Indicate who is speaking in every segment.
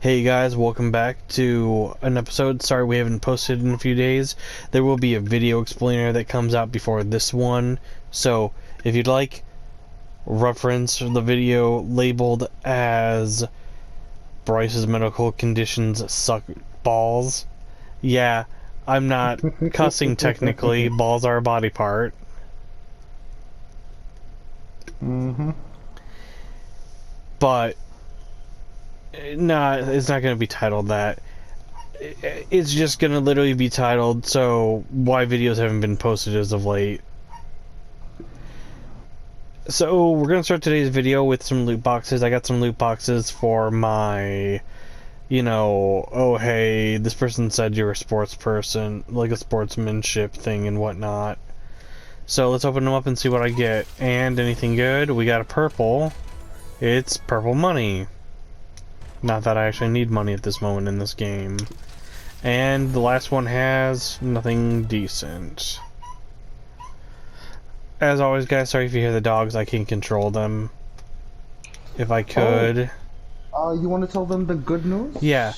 Speaker 1: Hey guys, welcome back to an episode. Sorry we haven't posted in a few days. There will be a video explainer that comes out before this one. So, if you'd like, reference the video labeled as Bryce's medical conditions suck balls. Yeah, I'm not cussing technically. Balls are a body part. But no, it's not going to be titled that. It's just going to literally be titled, so why videos haven't been posted as of late. So, we're going to start today's video with some loot boxes. I got some loot boxes for my, oh hey, this person said you're a sports person, like a sportsmanship thing and whatnot. So, let's open them up and see what I get. And anything good? We got a purple. It's purple money. Not that I actually need money at this moment in this game. And the last one has nothing decent. As always, guys, sorry if you hear the dogs. I can't control them. If I could.
Speaker 2: You want to tell them the good news?
Speaker 1: Yeah.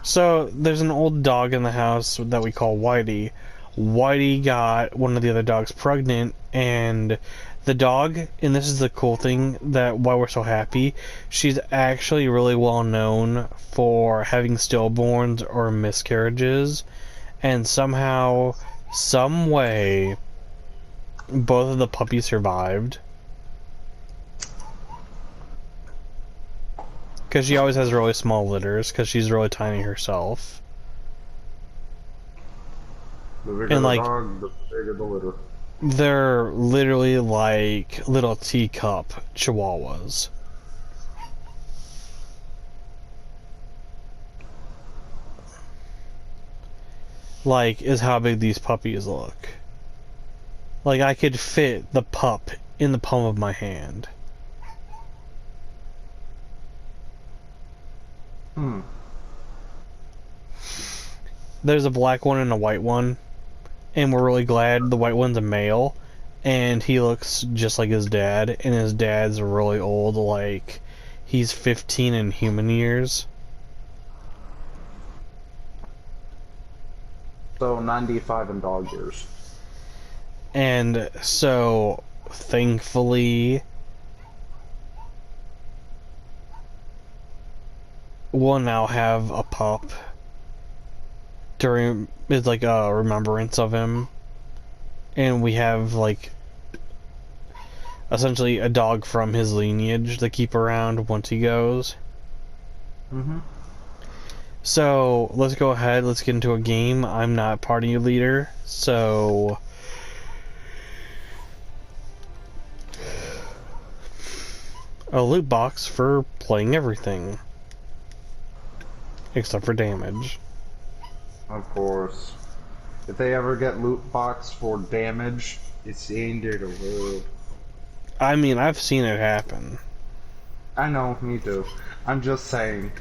Speaker 1: So, there's an old dog in the house that we call Whitey. Whitey got one of the other dogs pregnant, and the dog, and this is the cool thing, that why we're so happy, she's actually really well known for having stillborns or miscarriages, and somehow, some way, both of the puppies survived. Because she always has really small litters, because she's really tiny herself.
Speaker 2: The bigger
Speaker 1: And,
Speaker 2: the
Speaker 1: like,
Speaker 2: dog, the bigger the litter.
Speaker 1: they're literally like little teacup chihuahuas. Like, is how big these puppies look. Like, I could fit the pup in the palm of my hand. There's a black one and a white one, and we're really glad the white one's a male, and he looks just like his dad, and his dad's really old, like he's 15 in human years.
Speaker 2: So 95 in dog years.
Speaker 1: And so, thankfully, we'll now have a pup during, it's like a remembrance of him. And we have, like, essentially a dog from his lineage to keep around once he goes. So, let's go ahead, let's get into a game. I'm not party leader, so a loot box for playing everything. Except for damage.
Speaker 2: Of course. If they ever get loot box for damage, it's the end of the world.
Speaker 1: I mean, I've seen it happen.
Speaker 2: I know, me too. I'm just saying.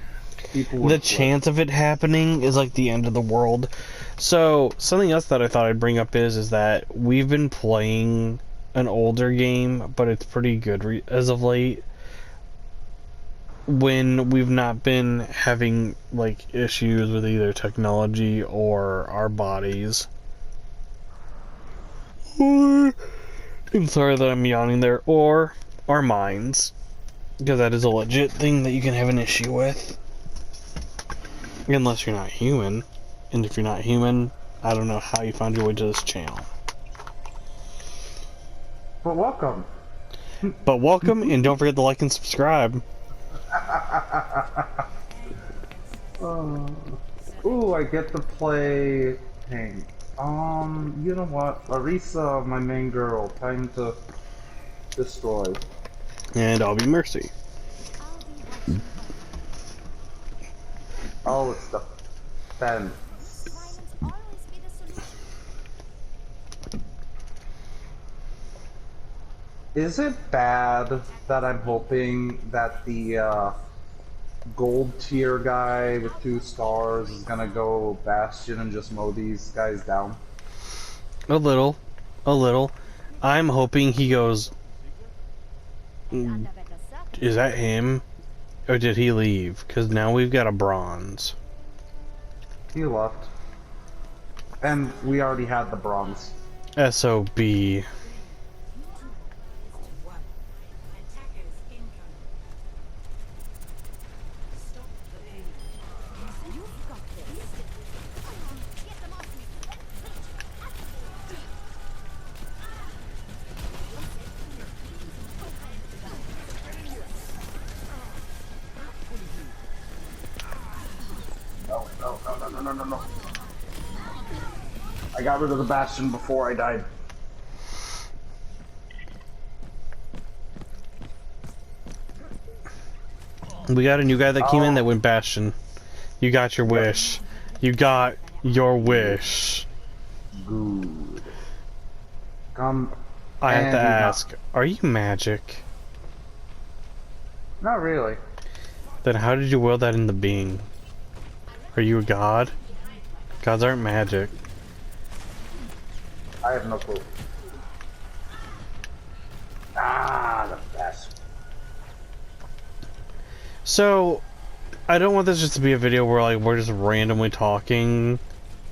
Speaker 2: People would
Speaker 1: The chance of it happening is like the end of the world. So, something else that I thought I'd bring up is that we've been playing an older game, but it's pretty good as of late. When we've not been having, like, issues with either technology or our bodies. Or, I'm sorry that I'm yawning there, or our minds. Because that is a legit thing that you can have an issue with. Unless you're not human. And if you're not human, I don't know how you found your way to this channel.
Speaker 2: But welcome.
Speaker 1: But welcome, and don't forget to like and subscribe.
Speaker 2: Ooh, I get to play Pink. You know what? Larissa, my main girl, time to destroy.
Speaker 1: And I'll be Mercy.
Speaker 2: Oh, it's the fence. Is it bad that I'm hoping that the gold tier guy with 2 stars is gonna go Bastion and just mow these guys down?
Speaker 1: A little. A little. I'm hoping he goes... Is that him? Or did he leave? Because now we've got a bronze.
Speaker 2: He left. And we already had the bronze.
Speaker 1: SOB.
Speaker 2: No. I got rid of the Bastion before I died.
Speaker 1: We got a new guy that came in that went Bastion. You got your wish. You got your wish.
Speaker 2: Good. Come.
Speaker 1: I have to ask, are you magic?
Speaker 2: Not really.
Speaker 1: Then how did you will that into being? Are you a god? Gods aren't magic.
Speaker 2: I have no clue. Ah, the best.
Speaker 1: So, I don't want this just to be a video where like we're just randomly talking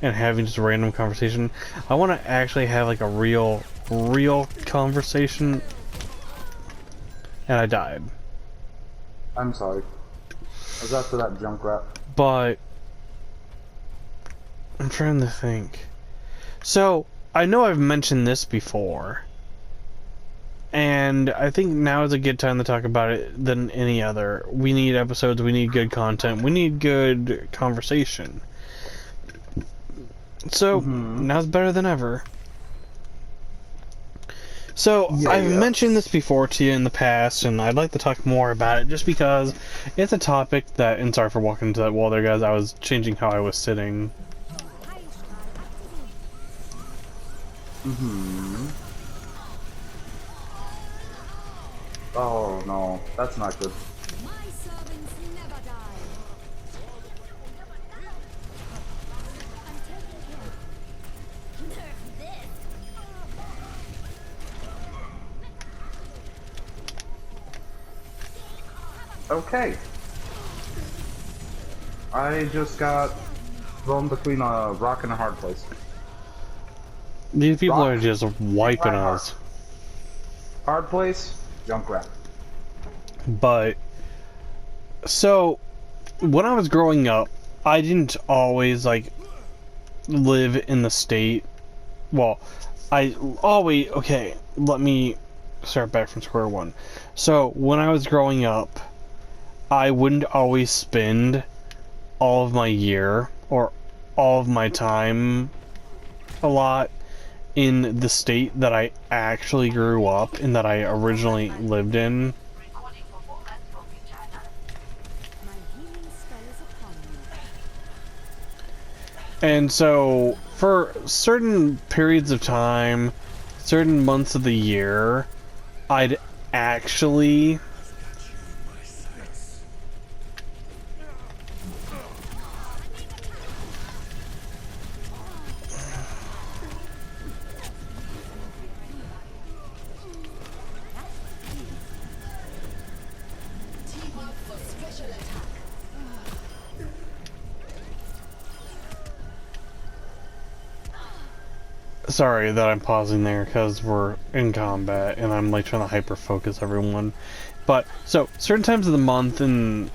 Speaker 1: and having just a random conversation. I want to actually have like a real conversation. And I died.
Speaker 2: I'm sorry. I was after that junk rat.
Speaker 1: But I'm trying to think. So, I know I've mentioned this before. And I think now is a good time to talk about it than any other. We need episodes, we need good content, we need good conversation. So, now's better than ever. So, I've mentioned this before to you in the past, and I'd like to talk more about it just because it's a topic that, and sorry for walking into that wall there, guys, I was changing how I was sitting.
Speaker 2: Oh no, that's not good. Okay. I just got thrown between a rock and a hard place.
Speaker 1: These people
Speaker 2: Rock.
Speaker 1: are just wiping us.
Speaker 2: Hard place, junk rat.
Speaker 1: But, so, when I was growing up, I didn't always, like, live in the state. Well, okay, let me start back from square one. So, when I was growing up, I wouldn't always spend all of my year, or all of my time, a lot, in the state that I actually grew up in, that I originally lived in. And so, for certain periods of time, certain months of the year, I'd actually sorry that I'm pausing there because we're in combat and I'm like trying to hyper focus everyone. But so certain times of the month, and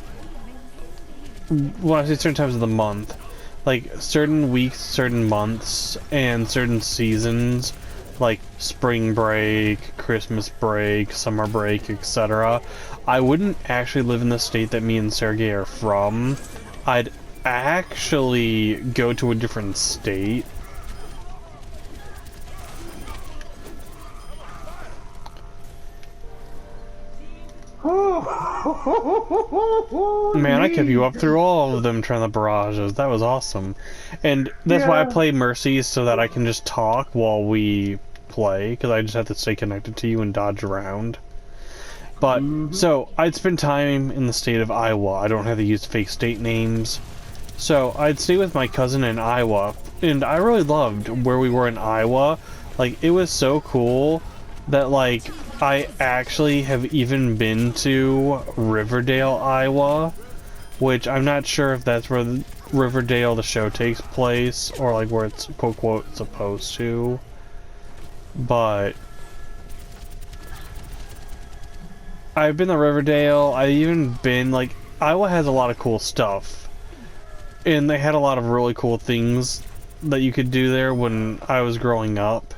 Speaker 1: when I say certain times of the month, like certain weeks, certain months, and certain seasons, like spring break, Christmas break, summer break, etc., I wouldn't actually live in the state that me and Sergei are from. I'd actually go to a different state. Man, I kept you up through all of them trying the barrages. That was awesome. And that's why I play Mercy, so that I can just talk while we play, because I just have to stay connected to you and dodge around. But, so, I'd spend time in the state of Iowa. I don't have to use fake state names. So, I'd stay with my cousin in Iowa, and I really loved where we were in Iowa. Like, it was so cool that, like, I actually have even been to Riverdale, Iowa, which I'm not sure if that's where Riverdale the show takes place, or like where it's quote quote supposed to, but I've been to Riverdale. I've even been, like, Iowa has a lot of cool stuff, and they had a lot of really cool things that you could do there when I was growing up.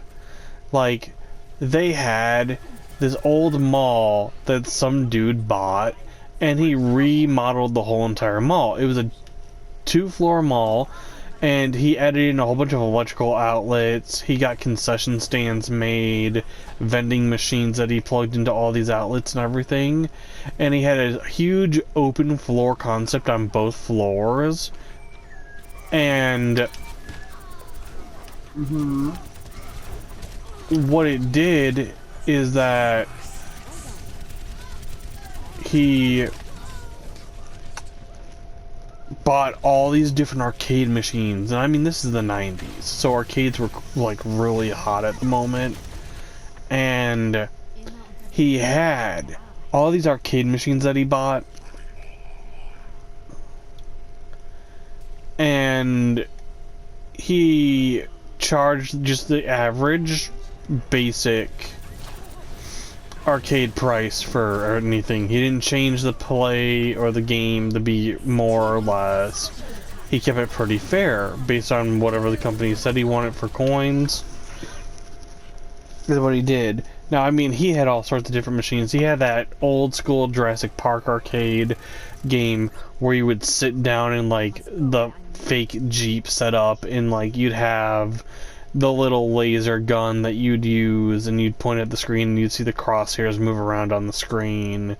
Speaker 1: Like, they had this old mall that some dude bought, and he remodeled the whole entire mall. It was a 2-floor mall, and he added in a whole bunch of electrical outlets. He got concession stands made, vending machines that he plugged into all these outlets and everything. And he had a huge open floor concept on both floors. And what it did is that he bought all these different arcade machines, and I mean, this is the 90s, so arcades were like really hot at the moment, and he had all these arcade machines that he bought, and he charged just the average basic arcade price for anything. He didn't change the play or the game to be more or less. He kept it pretty fair based on whatever the company said he wanted for coins. Is what he did. Now, I mean, he had all sorts of different machines. He had that old school Jurassic Park arcade game where you would sit down in like the fake Jeep set up, and like you'd have the little laser gun that you'd use, and you'd point at the screen and you'd see the crosshairs move around on the screen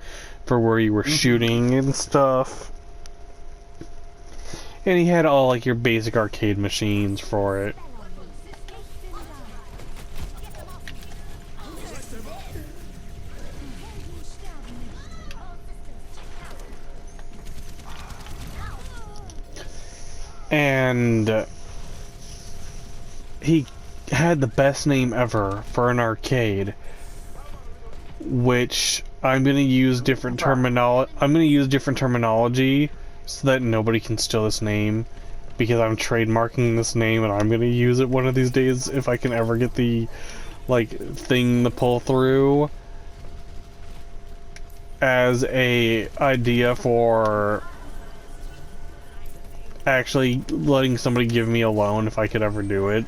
Speaker 1: for where you were shooting and stuff. And he had all like your basic arcade machines for it. And he had the best name ever for an arcade, which I'm gonna use different terminology. I'm gonna use different terminology so that nobody can steal this name, because I'm trademarking this name and I'm gonna use it one of these days if I can ever get the like thing to pull through as a idea for actually letting somebody give me a loan, if I could ever do it,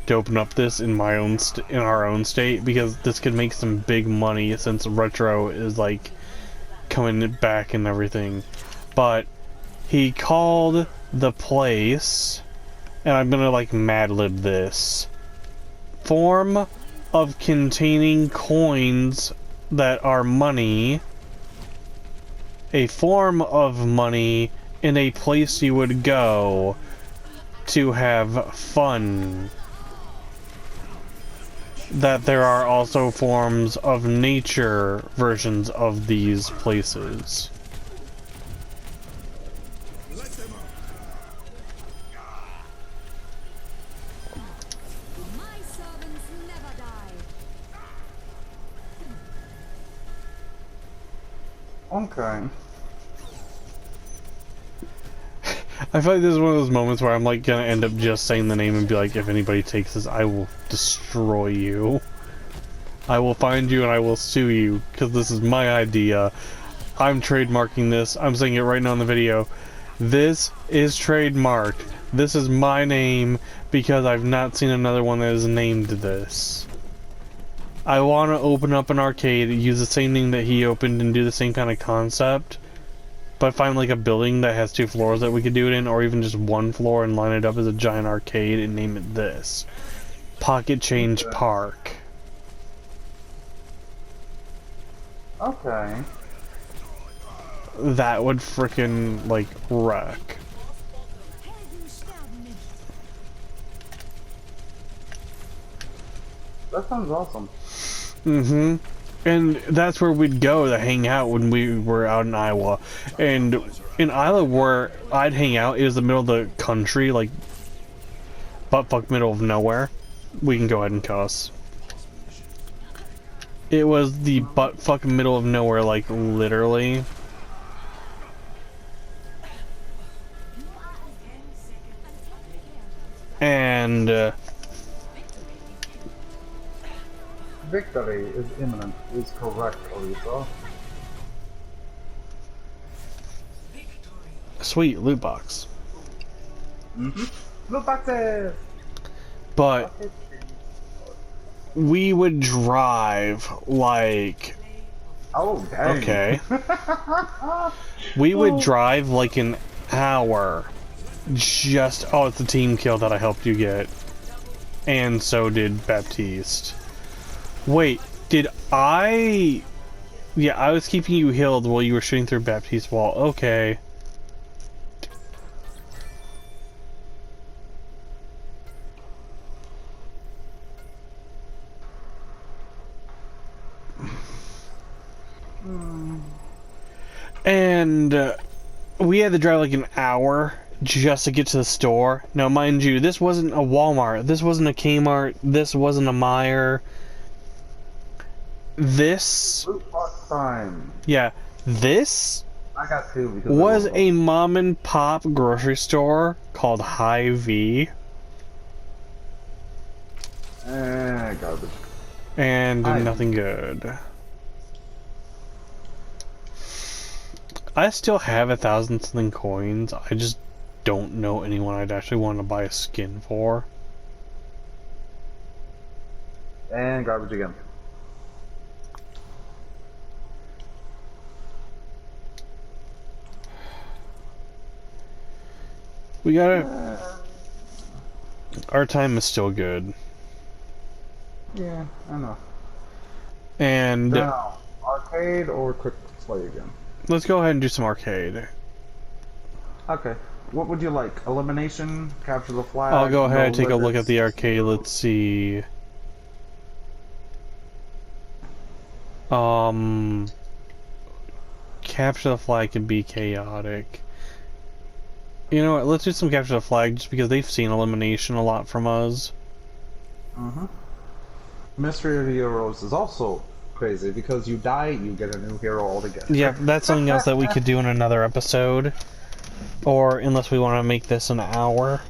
Speaker 1: to open up this in my own in our own state, because this could make some big money since retro is like coming back and everything. But he called the place, and I'm gonna like Mad Lib this, form of containing coins that are money, a form of money in a place you would go to have fun. That there are also forms of nature versions of these places.
Speaker 2: Okay.
Speaker 1: I feel like this is one of those moments where I'm like gonna end up just saying the name and be like, if anybody takes this, I will destroy you. I will find you and I will sue you, because this is my idea. I'm trademarking this. I'm saying it right now in the video. This is trademarked. This is my name, because I've not seen another one that is named this. I want to open up an arcade, use the same name that he opened, and do the same kind of concept. But find like a building that has 2 floors that we could do it in, or even just 1 floor and line it up as a giant arcade and name it this. Pocket Change Park.
Speaker 2: Okay.
Speaker 1: That would frickin' like wreck.
Speaker 2: That sounds awesome.
Speaker 1: Mm-hmm. And that's where we'd go to hang out when we were out in Iowa. And in Iowa, where I'd hang out, it was the middle of the country, like buttfuck middle of nowhere. We can go ahead and cuss. It was the butt fucking middle of nowhere, like, literally. And,
Speaker 2: Victory is imminent, is correct, Aretha.
Speaker 1: sweet, loot box.
Speaker 2: Look back there!
Speaker 1: But we would drive, like...
Speaker 2: Oh, dang.
Speaker 1: Okay. We would drive, like, an hour. Just... Oh, it's a team kill that I helped you get. And so did Baptiste. Wait, did I... Yeah, I was keeping you healed while you were shooting through Baptiste's wall. Okay. And we had to drive like an hour just to get to the store. Now, mind you, this wasn't a Walmart. This wasn't a Kmart. This wasn't a Meijer. This...
Speaker 2: Loot box time.
Speaker 1: Yeah, this
Speaker 2: I got two because
Speaker 1: was a mom and pop grocery store called Hy-Vee.
Speaker 2: Garbage.
Speaker 1: And nothing good. I still have 1,000 something coins. I just don't know anyone I'd actually want to buy a skin for.
Speaker 2: And garbage again.
Speaker 1: We gotta... Our time is still good.
Speaker 2: Yeah, I know.
Speaker 1: And...
Speaker 2: Now, arcade or quick play again?
Speaker 1: Let's go ahead and do some arcade.
Speaker 2: Okay. What would you like? Elimination? Capture the flag?
Speaker 1: I'll go ahead and
Speaker 2: no
Speaker 1: take a look
Speaker 2: limits?
Speaker 1: at the arcade. Let's see. Capture the flag can be chaotic. You know what? Let's do some capture the flag just because they've seen elimination a lot from us.
Speaker 2: Mystery of the Heroes is also crazy because you die, you get a new hero altogether.
Speaker 1: Yeah, that's something else that we could do in another episode. Or unless we want to make this an hour.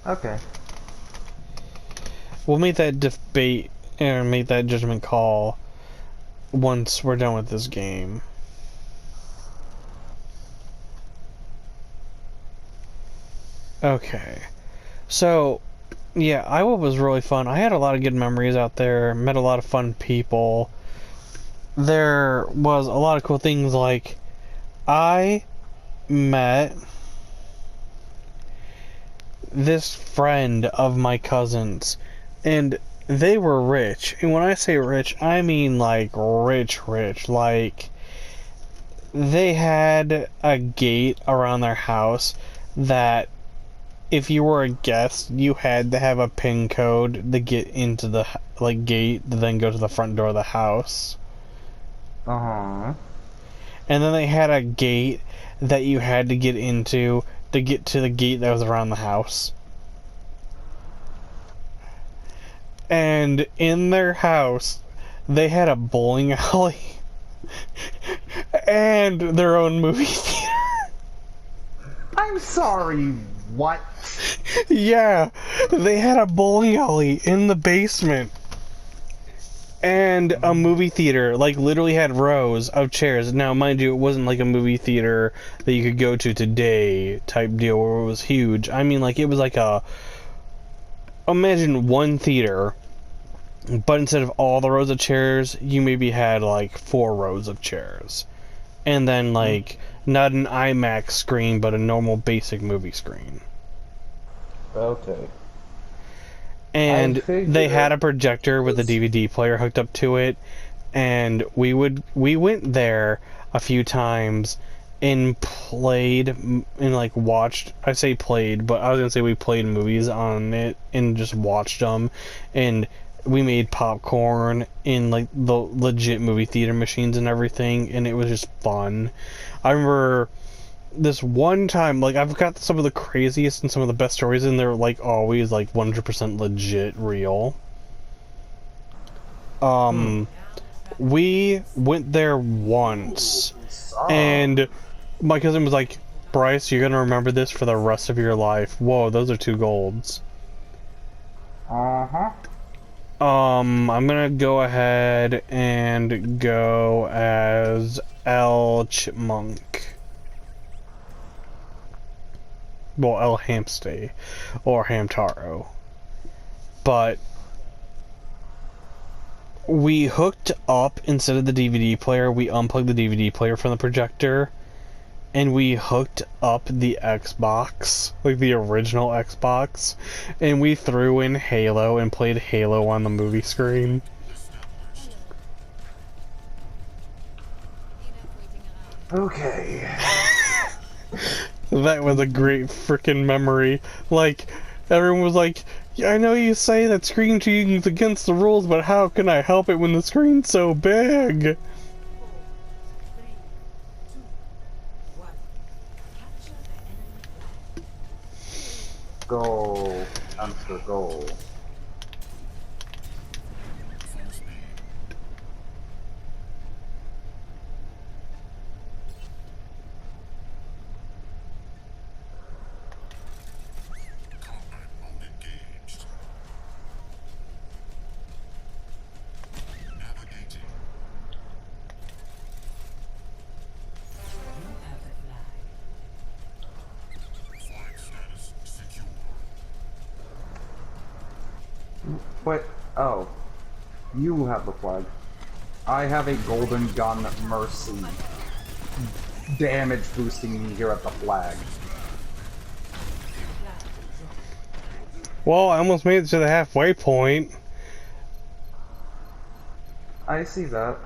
Speaker 2: Okay.
Speaker 1: We'll make that debate and make that judgment call once we're done with this game. Okay. So, yeah, Iowa was really fun. I had a lot of good memories out there, met a lot of fun people. There was a lot of cool things, like I met this friend of my cousin's, and they were rich. And when I say rich, I mean like rich. Like, they had a gate around their house that if you were a guest, you had to have a PIN code to get into the gate to then go to the front door of the house.
Speaker 2: Uh-huh.
Speaker 1: And then they had a gate that you had to get into to get to the gate that was around the house. And in their house, they had a bowling alley and their own movie theater.
Speaker 2: I'm sorry, what?
Speaker 1: Yeah, they had a bowling alley in the basement. And a movie theater, like, literally had rows of chairs. Now, mind you, it wasn't like a movie theater that you could go to today type deal where it was huge. I mean, like, it was like a... Imagine one theater, but instead of all the rows of chairs, you maybe had, like, 4 rows of chairs. And then, like, not an IMAX screen, but a normal basic movie screen.
Speaker 2: Okay.
Speaker 1: And they had a projector with a DVD player hooked up to it, and we went there a few times and played and like watched. I say played, but I was gonna say we played movies on it and just watched them, and we made popcorn in like the legit movie theater machines and everything, and it was just fun. I remember this one time, like, I've got some of the craziest and some of the best stories, and they're like always like 100% legit real. We went there once,
Speaker 2: Oh.
Speaker 1: and my cousin was like, Bryce, you're gonna remember this for the rest of your life. Whoa, those are 2 golds.
Speaker 2: Uh-huh.
Speaker 1: I'm gonna go ahead and go as El Chipmunk. Well, El Hamstay, or Hamtaro. But we hooked up, instead of the DVD player, we unplugged the DVD player from the projector, and we hooked up the Xbox, like the original Xbox, and we threw in Halo and played Halo on the movie screen.
Speaker 2: Okay.
Speaker 1: That was a great freaking memory. Like, everyone was like, yeah, I know you say that screen cheating is against the rules, but how can I help it when the screen's so big?
Speaker 2: Go. Answer, go. Wait, oh. You have the flag. I have a golden gun mercy. Damage boosting me here at the flag.
Speaker 1: Well, I almost made it to the halfway point.
Speaker 2: I see that.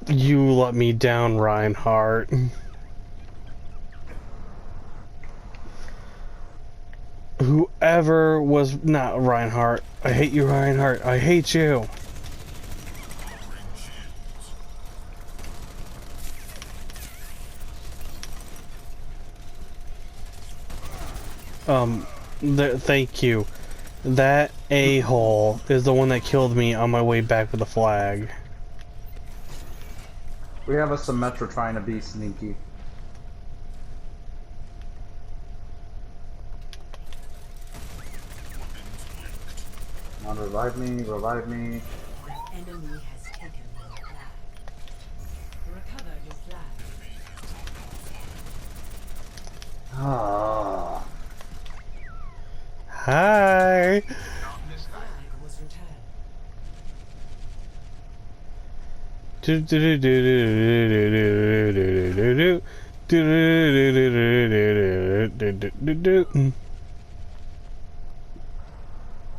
Speaker 1: You let me down, Reinhardt. Whoever was not Reinhardt. I hate you, Reinhardt. I hate you. Thank you. That a-hole is the one that killed me on my way back with the flag.
Speaker 2: We have a Symmetra trying to be sneaky. Come on, revive me, revive me.
Speaker 3: Enemy has taken your flag. Recover your flag.
Speaker 2: Ah.
Speaker 1: Hi.
Speaker 3: Flag was returned.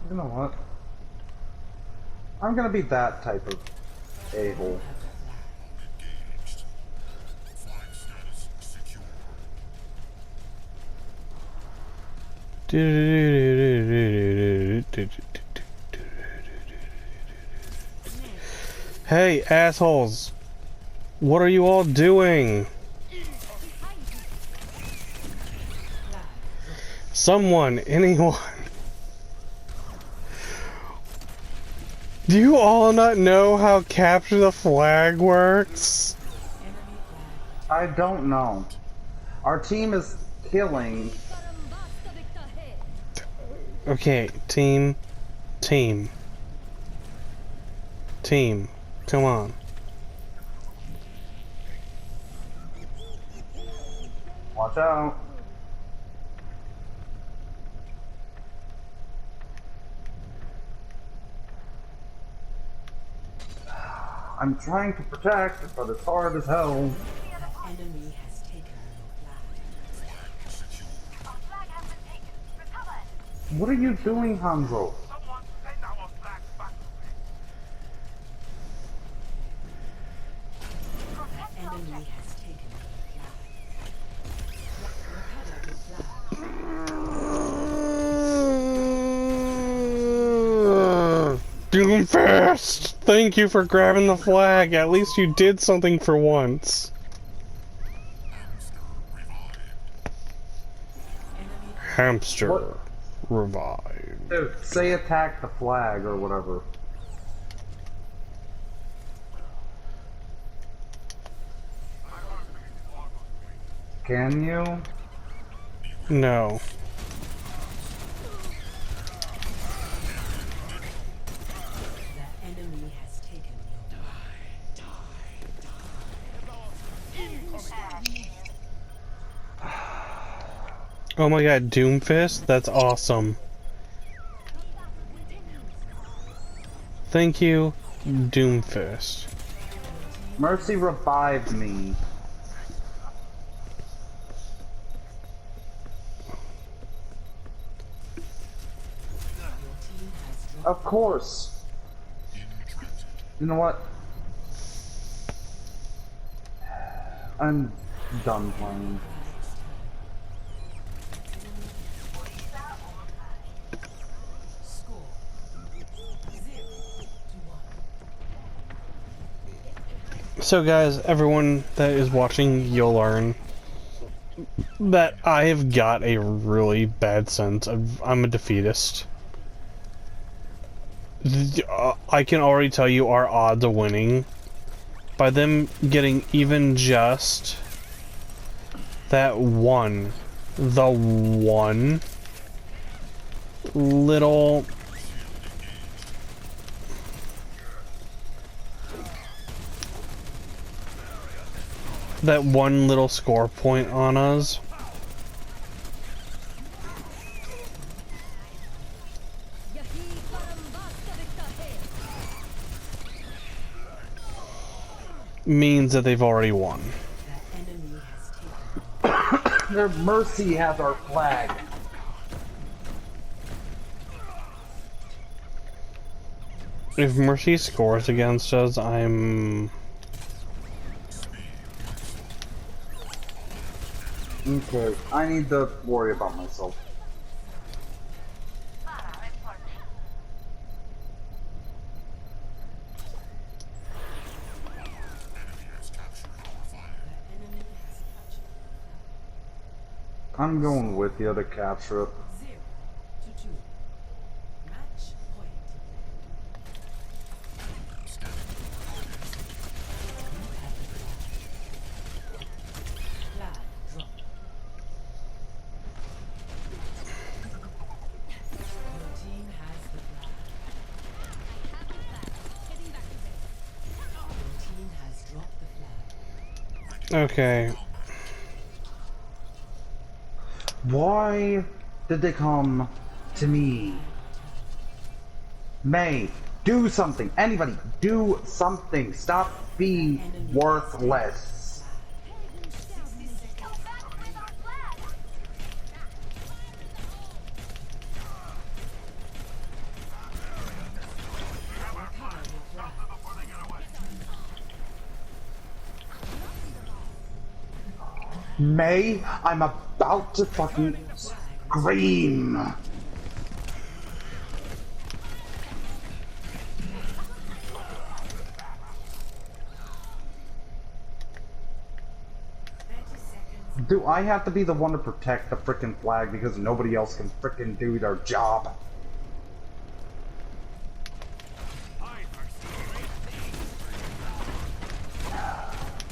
Speaker 2: You know what? I'm gonna be that type of a-hole.
Speaker 1: Hey, assholes. What are you all doing? Someone, anyone. Do you all not know how capture the flag works?
Speaker 2: I don't know. Our team is killing.
Speaker 1: Okay, team. Come on.
Speaker 2: Watch out. I'm trying to protect, but it's hard as hell.
Speaker 3: Enemy has taken your flag.
Speaker 2: What are you doing, Hanzo?
Speaker 3: Enemy has taken your flag. Recover your flag.
Speaker 1: Doomfist! Thank you for grabbing the flag. At least you did something for once. Hamster
Speaker 2: What?
Speaker 1: revived.
Speaker 2: Dude, say attack the flag or whatever. Can you?
Speaker 1: No.
Speaker 3: The enemy has taken
Speaker 1: Oh my god, Doomfist? That's awesome. Thank you, Doomfist.
Speaker 2: Mercy revived me. Of course. You know what? I'm done playing.
Speaker 1: So guys, everyone that is watching, you'll learn that I have got a really bad sense of I'm a defeatist. I can already tell you our odds of winning by them getting even just that one little score point on us. Means that they've already won.
Speaker 2: Their Mercy has our flag.
Speaker 1: If Mercy scores against us, I'm...
Speaker 2: Okay, I need to worry about myself. I'm going with you to capture it.
Speaker 3: 0-2. Match point. Flag drop. Your team has the flag. Your team has dropped the flag.
Speaker 1: Okay.
Speaker 2: Why did they come to me? May, do something. Anybody, do something. Stop being worthless. May, I'm about to fucking scream. Do I have to be the one to protect the frickin' flag because nobody else can frickin' do their job?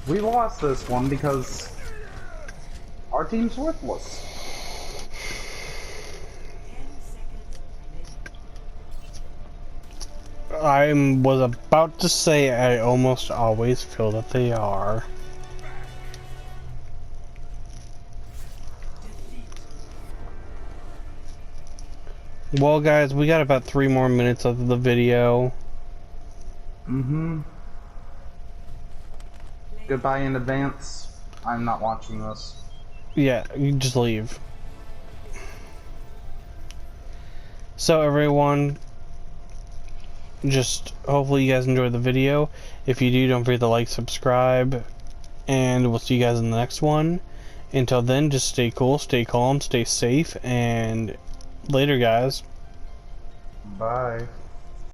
Speaker 2: We lost this one because our team's worthless.
Speaker 1: I was about to say I almost always feel that they are. Well guys, we got about 3 more minutes of the video.
Speaker 2: Mm-hmm. Goodbye in advance. I'm not watching this.
Speaker 1: Yeah, you just leave. So everyone, just hopefully you guys enjoyed the video. If you do, don't forget to like, subscribe, and we'll see you guys in the next one. Until then, just stay cool, stay calm, stay safe, and later guys.
Speaker 2: Bye.